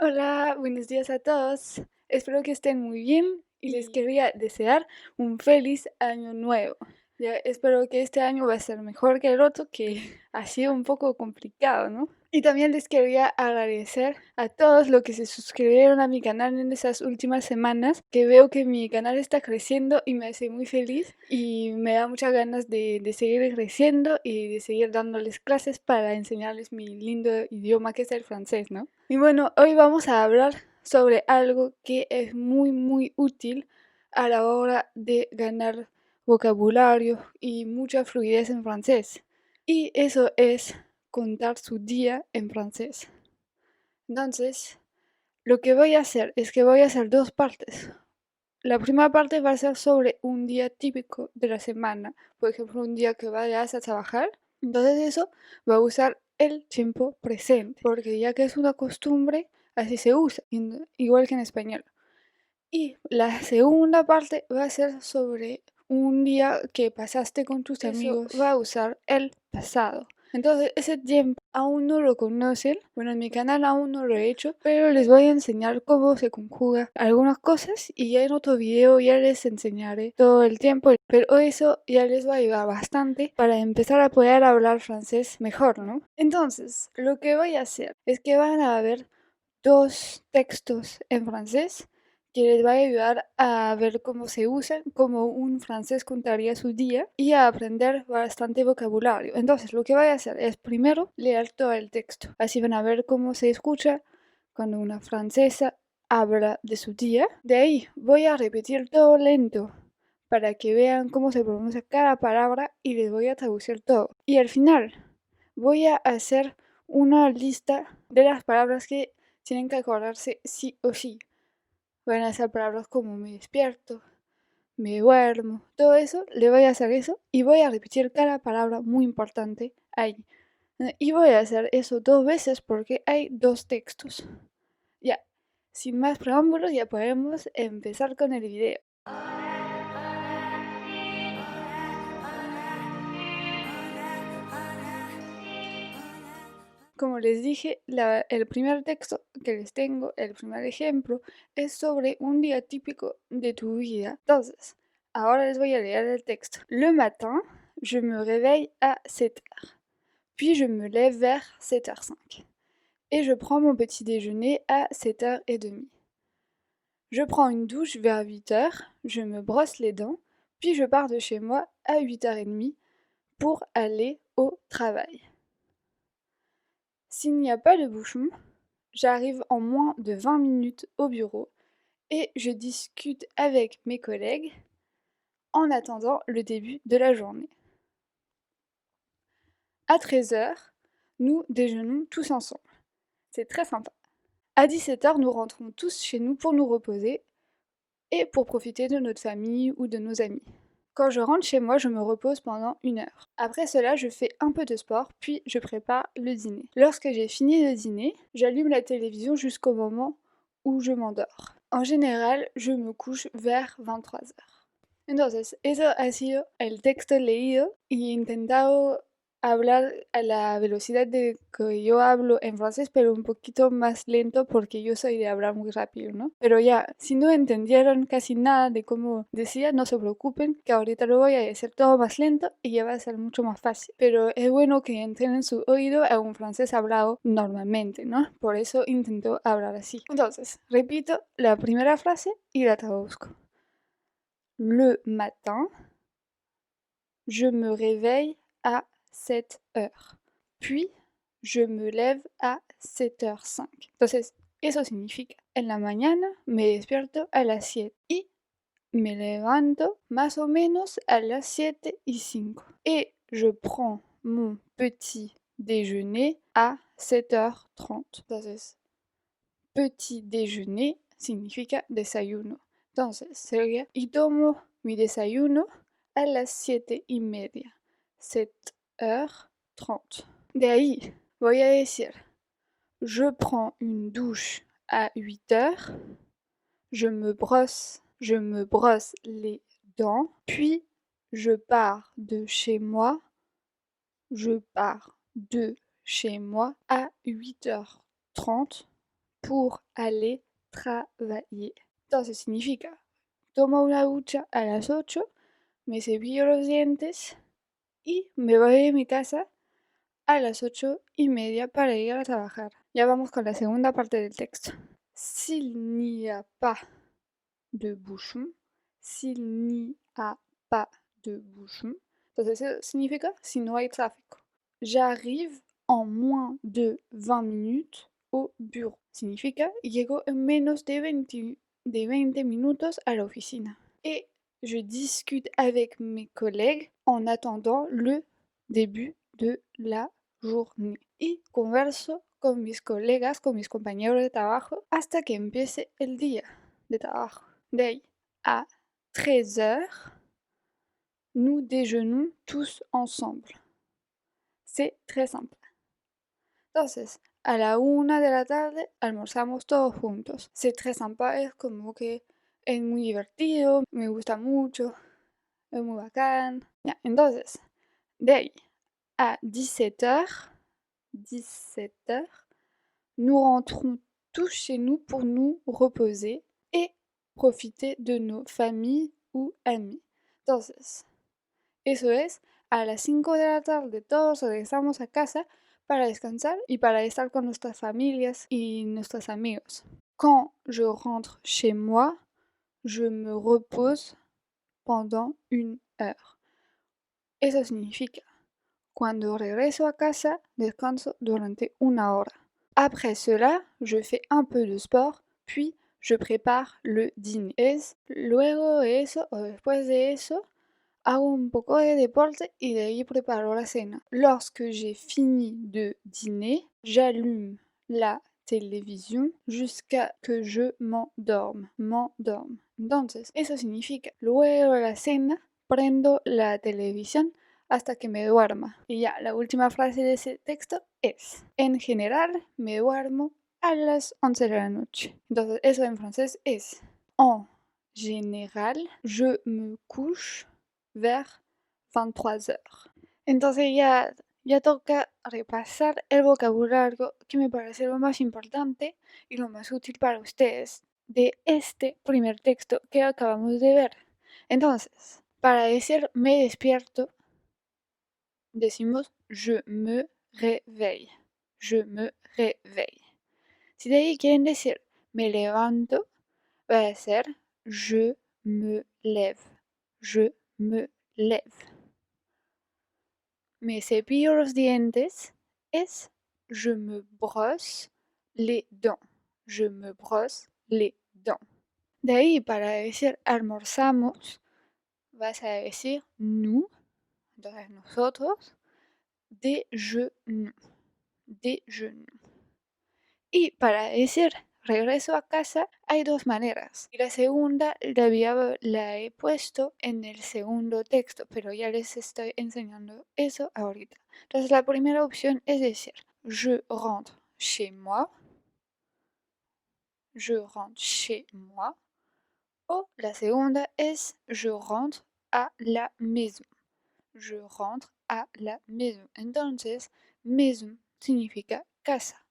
Hola, buenos días a todos. Espero que estén muy bien y les Y quería desear un feliz año nuevo. Ya espero que este año va a ser mejor que el otro, que ha sido un poco complicado, ¿no? Y también les quería agradecer a todos los que se suscribieron a mi canal en esas últimas semanas, que veo que mi canal está creciendo y me hace muy feliz y me da muchas ganas de seguir creciendo y de seguir dándoles clases para enseñarles mi lindo idioma que es el francés, ¿no? Y bueno, hoy vamos a hablar sobre algo que es muy útil a la hora de ganar vocabulario y mucha fluidez en francés. Y eso es contar su día en francés. Entonces, lo que voy a hacer es que voy a hacer dos partes. La primera parte va a ser sobre un día típico de la semana, por ejemplo, un día que vayas a trabajar. Entonces eso va a usar el tiempo presente, porque ya que es una costumbre, así se usa, igual que en español. Y la segunda parte va a ser sobre un día que pasaste con tus amigos. Va a usar el pasado. Entonces, ese tiempo aún no lo conocen. Bueno, en mi canal aún no lo he hecho, pero les voy a enseñar cómo se conjuga algunas cosas y ya en otro video ya les enseñaré todo el tiempo. Pero eso ya les va a ayudar bastante para empezar a poder hablar francés mejor, ¿no? Entonces, lo que voy a hacer es que van a ver dos textos en francés que les va a ayudar a ver cómo se usan, cómo un francés contaría su día y a aprender bastante vocabulario. Entonces, lo que voy a hacer es primero leer todo el texto. Así van a ver cómo se escucha cuando una francesa habla de su día. De ahí voy a repetir todo lento para que vean cómo se pronuncia cada palabra y les voy a traducir todo. Y al final voy a hacer una lista de las palabras que tienen que acordarse sí o sí. Van a ser palabras como me despierto, me duermo, todo eso, le voy a hacer eso y voy a repetir cada palabra muy importante ahí. Y voy a hacer eso dos veces porque hay dos textos. Ya, sin más preámbulos, ya podemos empezar con el video. Como les dije, el primer texto que les tengo, el primer ejemplo, es sobre un día típico de tu vida. Entonces, ahora les voy a leer el texto. Le matin, je me réveille à 7 heures. Puis je me lève vers 7h05. Et je prends mon petit déjeuner à 7h30. Je prends une douche vers 8 heures, je me brosse les dents, puis je pars de chez moi à 8h30 pour aller au travail. S'il n'y a pas de bouchon, j'arrive en moins de 20 minutes au bureau et je discute avec mes collègues en attendant le début de la journée. À 13 heures, nous déjeunons tous ensemble. C'est très sympa. À 17 heures, nous rentrons tous chez nous pour nous reposer et pour profiter de notre famille ou de nos amis. Quand je rentre chez moi, je me repose pendant 1 heure. Après cela, je fais un peu de sport, puis je prépare le dîner. Lorsque j'ai fini le dîner, j'allume la télévision jusqu'au moment où je m'endors. En général, je me couche vers 23 heures. Entonces, eso ha sido el texto leído y he intentado hablar a la velocidad de que yo hablo en francés, pero un poquito más lento porque yo soy de hablar muy rápido, ¿no? Pero ya, si no entendieron casi nada de cómo decía, no se preocupen, que ahorita lo voy a decir todo más lento y ya va a ser mucho más fácil. Pero es bueno que entrenen su oído a un francés hablado normalmente, ¿no? Por eso intento hablar así. Entonces, repito la primera frase y la traduzco. Le matin, je me réveille à 7 heures. Puis, je me lève à 7h05. Entonces, eso significa, en la mañana me despierto a las 7 y me levanto más o menos a las 7:05. Et je prends mon petit déjeuner à 7h30. Entonces, petit déjeuner significa desayuno. Entonces, sería, y tomo mi desayuno a las 7:30. 7h30. De ahí voy a decir, je prends une douche à 8 heures. Je me brosse les dents. Puis, je pars de chez moi. Je pars de chez moi à 8h30 pour aller travailler. Entonces significa, tomo una ducha a las 8, me cepillo los dientes y me voy de mi casa a las 8:30 para ir a trabajar. Ya vamos con la segunda parte del texto. S'il n'y a pas de bouchon, s'il n'y a pas de bouchon, entonces eso significa si no hay tráfico. J'arrive en moins de 20 minutes au bureau. Significa llego en menos de 20 minutos a la oficina. Et je discute avec mes collègues en attendant le début de la journée. Y converso con mis colegas, con mis compañeros de trabajo, hasta que empiece el día de trabajo. De ahí à 13h, nous déjeunons tous ensemble. C'est très simple. Entonces, a la 1 de la tarde almorzamos todos juntos. C'est très sympa, es como que es muy divertido, me gusta mucho, es muy bacán. Ya, entonces, de ahí à 17h, nous rentrons tous chez nous pour nous reposer et profiter de nos familles ou amis. Entonces, eso es, a las 5 de la tarde todos regresamos a casa para descansar y para estar con nuestras familias y nuestros amigos. Quand je rentre chez moi, je me repose pendant 1 heure. Eso significa, cuando regreso a casa, descanso durante 1 hora. Après cela, je fais un peu de sport, puis je prépare le dîner. Es luego de eso o después de eso, hago un poco de deporte y de ahí preparo la cena. Lorsque j'ai fini de dîner, j'allume la télévision jusqu'à que je m'endorme. Entonces, eso significa, luego de la cena, prendo la televisión hasta que me duerma. Y ya, la última frase de ese texto es, en general, me duermo a las 11 de la noche. Entonces, eso en francés es, en général, je me couche vers 23h. Entonces ya toca repasar el vocabulario que me parece lo más importante y lo más útil para ustedes de este primer texto que acabamos de ver. Entonces, para decir me despierto, decimos je me réveille. Je me réveille. Si de ahí quieren decir me levanto, va a ser je me lève. Je me lève. Me cepillo los dientes es je me brosse les dents. Je me brosse les dents. De ahí para decir almorzamos, vas a decir nous, entonces nosotros, déjeunons. Déjeunons. Y para decir regreso a casa hay dos maneras. Y la segunda la he puesto en el segundo texto, pero ya les estoy enseñando eso ahorita. Entonces la primera opción es decir je rentre chez moi. Je rentre chez moi. O la segunda es je rentre à la maison. Je rentre à la maison. Entonces, maison significa casa.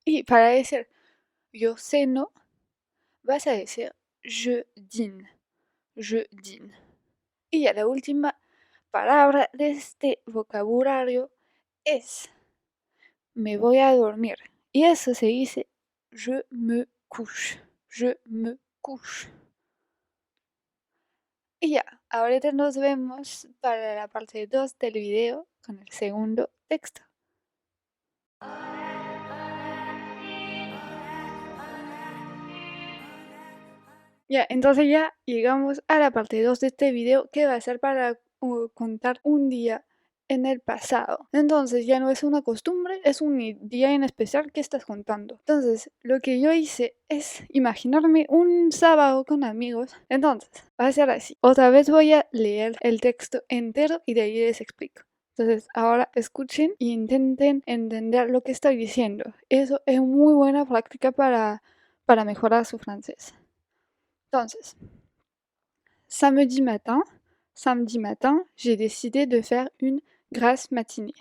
Y para decir yo ceno, vas a decir je dîne. Je dîne. Y ya la última palabra de este vocabulario es me voy a dormir. Y eso se dice je me couche. Je me couche. Y ya, ahorita nos vemos para la parte 2 del video con el segundo texto. Ya, entonces ya llegamos a la parte 2 de este video que va a ser para contar un día en el pasado. Entonces ya no es una costumbre, es un día en especial que estás contando. Entonces lo que yo hice es imaginarme un sábado con amigos. Entonces va a ser así. Otra vez voy a leer el texto entero y de ahí les explico. Entonces ahora escuchen e intenten entender lo que estoy diciendo. Eso es muy buena práctica para mejorar su francés. Entonces, samedi matin, j'ai décidé de faire une grasse matinée,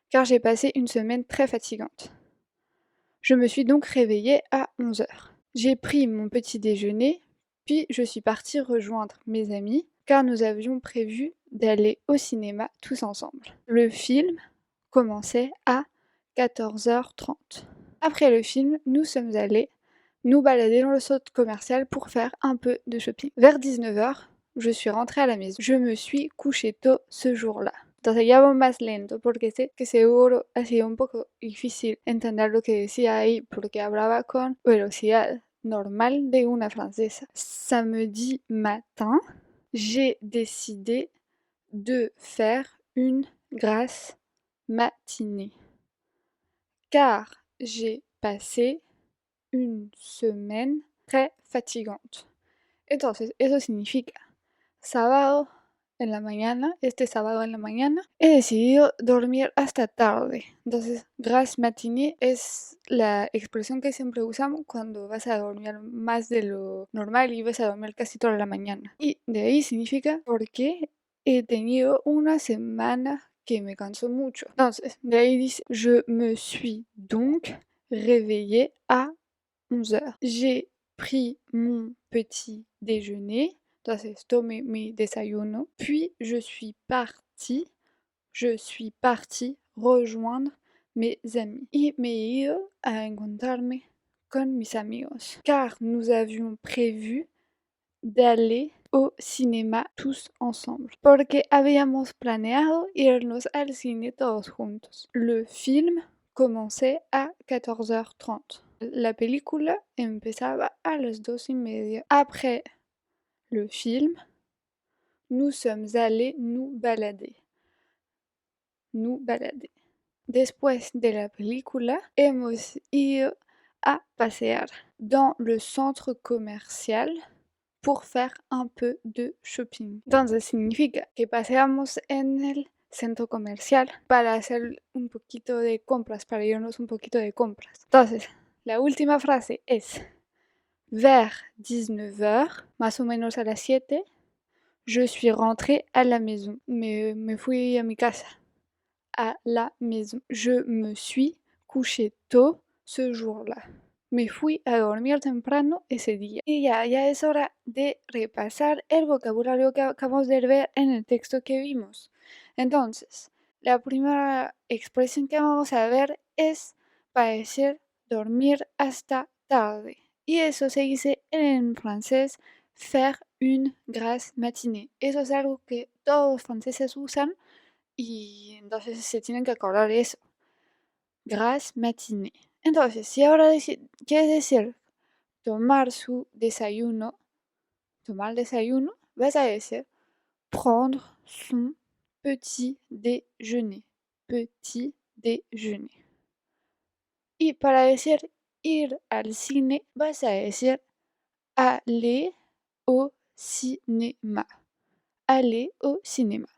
car j'ai passé une semaine très fatigante. Je me suis donc réveillée à 11h. J'ai pris mon petit déjeuner, puis je suis partie rejoindre mes amis, car nous avions prévu d'aller au cinéma tous ensemble. Le film commençait à 14h30. Après le film, nous sommes allés nous balader dans le centre commercial pour faire un peu de shopping. Vers 19h, je suis rentrée à la maison. Je me suis couchée tôt ce jour-là. Entonces ya voy más lento porque sé que seguro ha sido un poco difícil entender lo que decía ahí porque hablaba con velocidad normal de una francesa. Samedi matin, j'ai décidé de faire une grasse matinée car j'ai passé une semaine très fatigante. Entonces, eso significa sábado en la mañana, este sábado en la mañana, he decidido dormir hasta tarde. Entonces, grasse matinée es la expresión que siempre usamos cuando vas a dormir más de lo normal y vas a dormir casi toda la mañana. Y de ahí significa porque he tenido una semana que me cansó mucho. Entonces, de ahí dice, je me suis donc réveillée à 11h. J'ai pris mon petit déjeuner, entonces tomé mi desayuno, puis je suis partie rejoindre mes amis y me he ido a encontrarme con mis amigos, car nous avions prévu d'aller au cinéma tous ensemble, porque habíamos planeado irnos al cine todos juntos. Le film commençait à 14h30. La película empezaba a las 2:30. Après le film, nous sommes allés nous balader. Después de la película, hemos ido a pasear dans le centre commercial pour faire un peu de shopping. Entonces significa que paseamos en el centro comercial para hacer un poquito de compras, para irnos un poquito de compras. Entonces, la última frase es vers 19h, más o menos a las 7, je suis rentrée à la maison. Me fui a mi casa. À la maison. Je me suis couchée tôt ce jour-là. Me fui a dormir temprano ese día. Y ya es hora de repasar el vocabulario que acabamos de ver en el texto que vimos. Entonces, la primera expresión que vamos a ver es parecer dormir hasta tarde. Y eso se dice en francés faire une grasse matinée. Eso es algo que todos los franceses usan y entonces se tienen que acordar de eso. Grasse matinée. Entonces, si ahora quieres decir tomar su desayuno, tomar el desayuno, vas a decir prendre son petit déjeuner. Petit déjeuner. Y para decir ir al cine, vas a decir aller au cinéma. Aller au cinéma.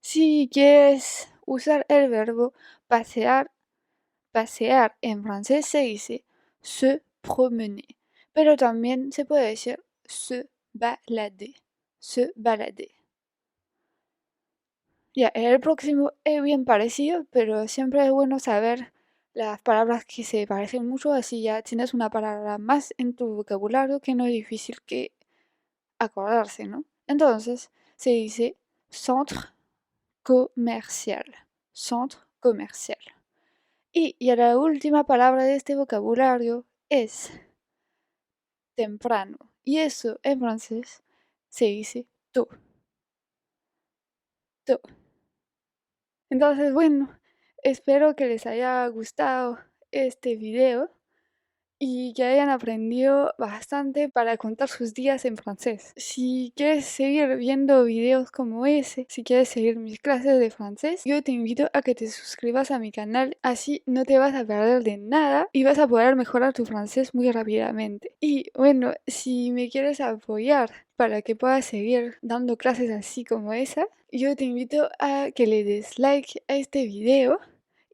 Si quieres usar el verbo pasear, pasear en francés se dice se promener, pero también se puede decir se balader, se balader. Ya, el próximo es bien parecido, pero siempre es bueno saber las palabras que se parecen mucho, así ya tienes una palabra más en tu vocabulario que no es difícil que acordarse, ¿no? Entonces, se dice centre comercial, centre comercial. Y ya la última palabra de este vocabulario es temprano. Y eso en francés se dice tôt. Tôt. Entonces, bueno, espero que les haya gustado este video y que hayan aprendido bastante para contar sus días en francés. Si quieres seguir viendo videos como ese, si quieres seguir mis clases de francés, yo te invito a que te suscribas a mi canal, así no te vas a perder de nada y vas a poder mejorar tu francés muy rápidamente. Y bueno, si me quieres apoyar para que puedas seguir dando clases así como esa, yo te invito a que le des like a este video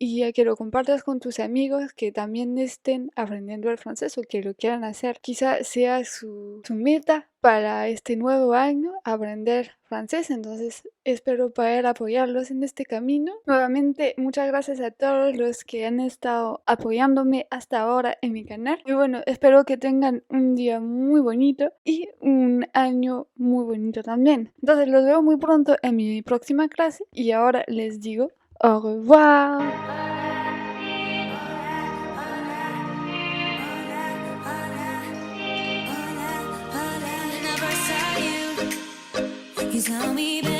y a que lo compartas con tus amigos que también estén aprendiendo el francés o que lo quieran hacer. Quizá sea su meta para este nuevo año aprender francés, entonces espero poder apoyarlos en este camino. Nuevamente, muchas gracias a todos los que han estado apoyándome hasta ahora en mi canal. Y bueno, espero que tengan un día muy bonito y un año muy bonito también. Entonces los veo muy pronto en mi próxima clase y ahora les digo au revoir. You tell me